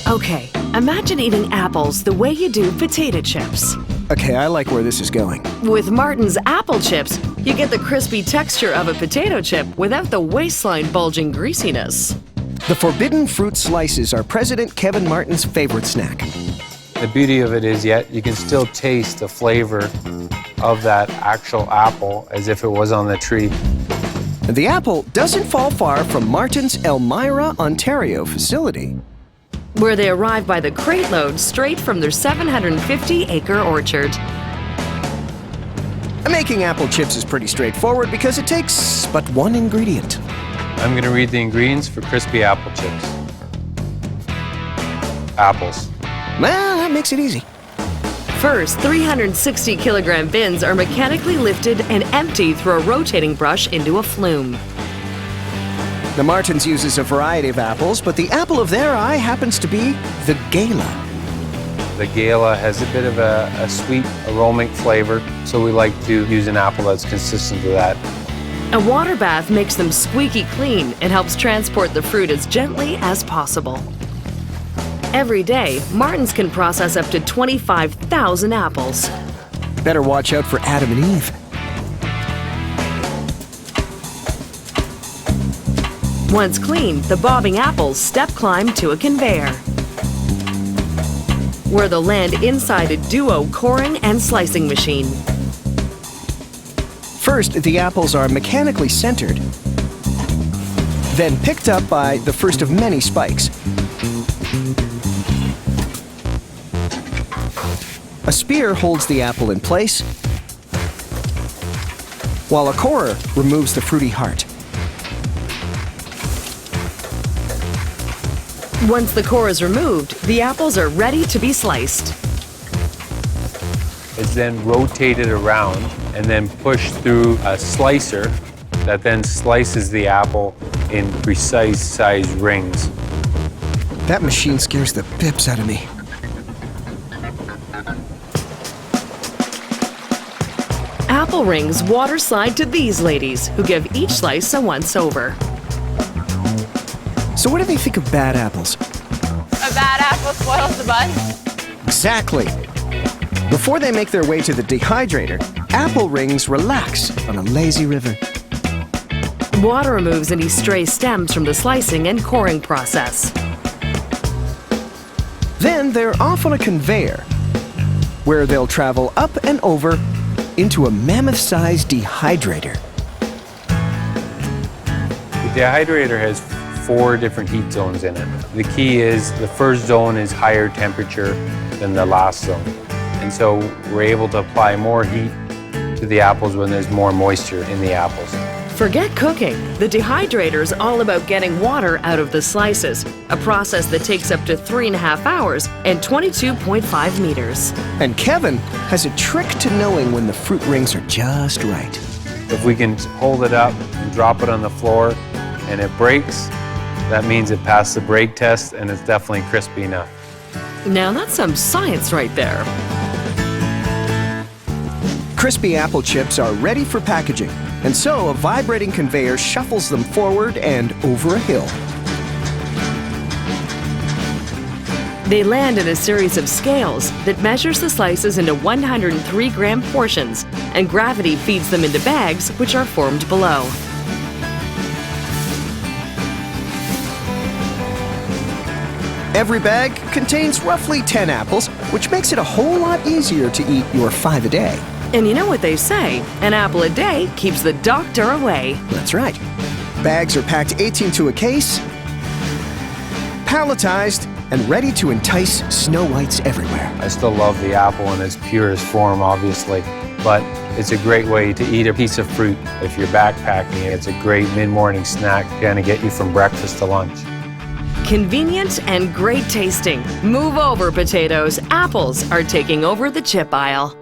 Okay, imagine eating apples the way you do potato chips. Okay, I like where this is going. With Martin's apple chips, you get the crispy texture of a potato chip without the waistline bulging greasiness. The forbidden fruit slices are President Kevin Martin's favorite snack. The beauty of it is yet you can still taste the flavor of that actual apple as if it was on the tree. The apple doesn't fall far from Martin's Elmira, Ontario facility, where they arrive by the crate load straight from their 750-acre orchard. Making apple chips is pretty straightforward because it takes but one ingredient. I'm going to read the ingredients for crispy apple chips. Apples. Well, that makes it easy. First, 360-kilogram bins are mechanically lifted and emptied through a rotating brush into a flume. The Martins uses a variety of apples, but the apple of their eye happens to be the Gala. The Gala has a bit of a sweet, aromatic flavor, so we like to use an apple that's consistent to that. A water bath makes them squeaky clean and helps transport the fruit as gently as possible. Every day, Martins can process up to 25,000 apples. Better watch out for Adam and Eve. Once cleaned, the bobbing apples step climb to a conveyor, where they'll land inside a duo coring and slicing machine. First, the apples are mechanically centered, then picked up by the first of many spikes. A spear holds the apple in place, while a corer removes the fruity heart. Once the core is removed, the apples are ready to be sliced. It's then rotated around and then pushed through a slicer that then slices the apple in precise size rings. That machine scares the pips out of me. Apple rings water slide to these ladies, who give each slice a once-over. So what do they think of bad apples? A bad apple spoils the bud? Exactly. Before they make their way to the dehydrator, apple rings relax on a lazy river. Water removes any stray stems from the slicing and coring process. Then they're off on a conveyor, where they'll travel up and over into a mammoth-sized dehydrator. The dehydrator has 4 different heat zones in it. The key is the first zone is higher temperature than the last zone. And so we're able to apply more heat to the apples when there's more moisture in the apples. Forget cooking. The dehydrator is all about getting water out of the slices, a process that takes up to 3.5 hours and 22.5 meters. And Kevin has a trick to knowing when the fruit rings are just right. If we can hold it up and drop it on the floor and it breaks, that means it passed the break test and it's definitely crispy enough. Now that's some science right there. Crispy apple chips are ready for packaging, and so a vibrating conveyor shuffles them forward and over a hill. They land in a series of scales that measures the slices into 103-gram portions, and gravity feeds them into bags which are formed below. Every bag contains roughly 10 apples, which makes it a whole lot easier to eat your 5 a day. And you know what they say, an apple a day keeps the doctor away. That's right. Bags are packed 18 to a case, palletized, and ready to entice Snow Whites everywhere. I still love the apple in its purest form, obviously, but it's a great way to eat a piece of fruit. If you're backpacking, it's a great mid-morning snack to kind of get you from breakfast to lunch. Convenient and great tasting. Move over, potatoes. Apples are taking over the chip aisle.